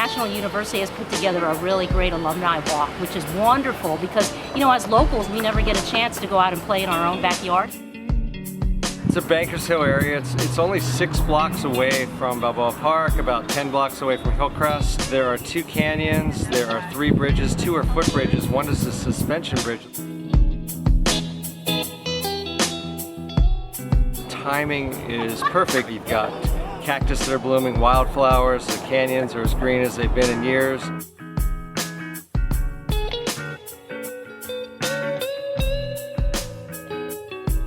National University has put together a really great alumni walk, which is wonderful because, you know, as locals, we never get a chance to go out and play in our own backyard. It's a Bankers Hill area. It's only 6 blocks away from Balboa Park, about 10 blocks away from Hillcrest. There are 2 canyons, there are 3 bridges, 2 are footbridges, 1 is a suspension bridge. Timing is perfect. You've got cactus that are blooming, wildflowers, the canyons are as green as they've been in years.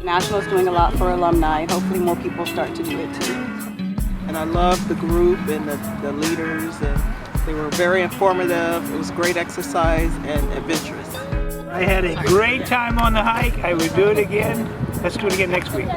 National's doing a lot for alumni. Hopefully more people start to do it too. And I love the group and the leaders, and they were very informative. It was great exercise and adventurous. I had a great time on the hike. I would do it again. Let's do it again next week.